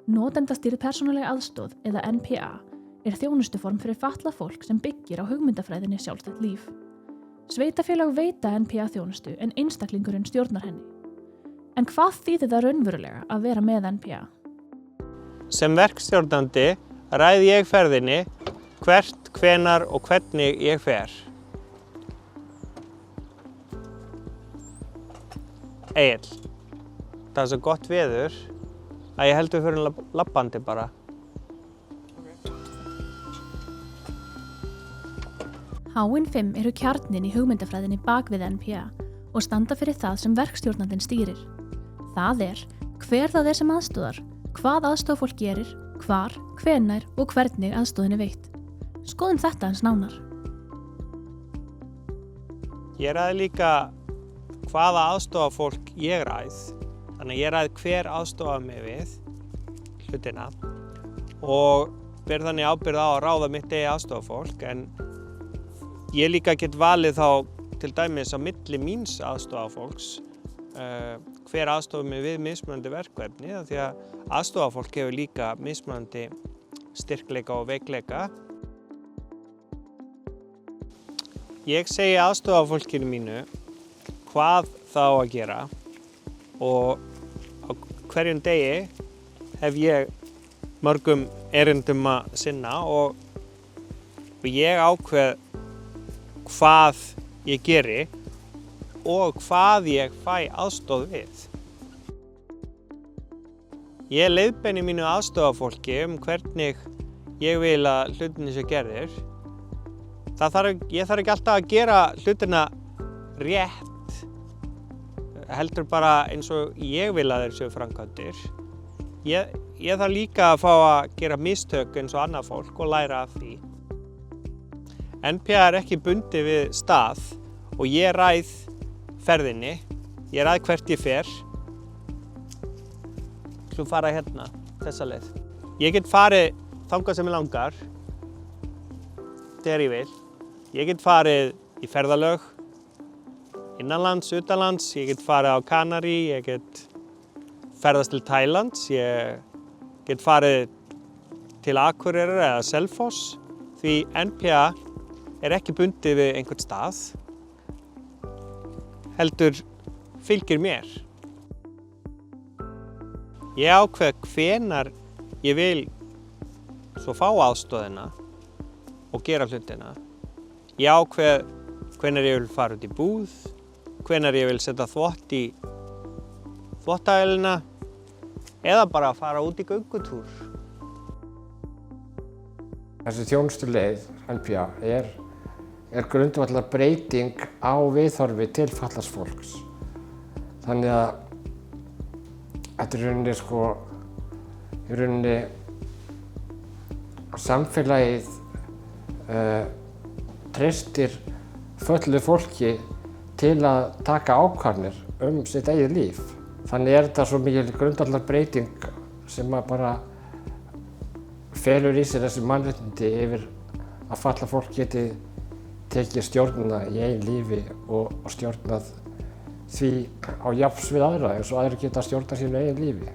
Notendastýrð persónuleg aðstoð eða NPA er þjónustuform fyrir fatlað fólk sem byggir á hugmyndafræðinni sjálfstætt líf. Sveitarfélög veita NPA þjónustu en einstaklingurinn stjórnar henni. En hvað þýðir það raunverulega að vera með NPA? Sem verkstjórnandi ræð ég ferðinni hvert, hvenar og hvernig ég fer. Egill, það er svo gott veður að ég held við förum labbandi bara. H5 eru kjarninn í hugmyndafræðinni bak við NPA og standa fyrir það sem verkstjórnandinn stýrir. Það er hver það er sem aðstoðar, hvað aðstoð fólk gerir, hvar, hvenær og hvernig aðstoðin er veitt. Skoðum þetta aðeins nánar. Ég ræði líka hvaða aðstofafólk ég ræð. Þannig að ég ræð hver aðstofar mig við hlutina og ber þannig ábyrgð á að ráða mitt eigi aðstofafólk, en ég líka get valið þá til dæmis á milli míns aðstofafólks hver aðstofar mig við mismunandi verkefni, því að aðstofafólk hefur líka mismunandi styrkleika og veikleika. Ég segi aðstofafólkinu mínu hvað það á að gera og á hverjum degi hef ég mörgum erindum að sinna og ég ákveð hvað ég geri og hvað ég fæ aðstoð við. Ég leiðbeini mínu aðstofafólki hvernig ég vil að hlutinni sé gerðir. Ég þarf ekki alltaf að gera hlutina rétt, heldur bara eins og ég vil að þeir séu framkvæmdir. Ég þarf líka að fá að gera mistök eins og annað fólk og læra af því. NPA er ekki bundið við stað og ég ræð ferðinni, ég ræð hvert ég fer. Svo fara hérna, þessa leið. Ég get farið þangað sem mig langar, þegar ég vil. Ég get farið í ferðalög, innanlands, utanlands, ég get farið á Kanarí, ég get ferðast til Tælands, ég get farið til Akureyrar eða Selfoss, því NPA er ekki bundið við einhvern stað, heldur fylgir mér. Ég ákveð hvenær ég vil svo fá aðstoðina og gera hlutina. Ég ákveð hvenær ég vil fara út í búð, hvenær ég vil setja þvott í þvottavélina eða bara fara út í göngutúr. Þessi þjónustuleið NPA er grundvallar breyting á viðhorfi til fatlaðs fólks. Þannig að þetta er í rauninni samfélagið treystir fötluðu fólki til að taka ákvarðanir sitt eigið líf. Þannig er þetta svo mikil grundvallar breyting sem að bara felur í sér þessi mannréttindi yfir að fatlað fólk geti tekið stjórnina í eigin lífi og stjórnað því á jafns við aðra eins og aðrir geta stjórnað sínu eigin lífi.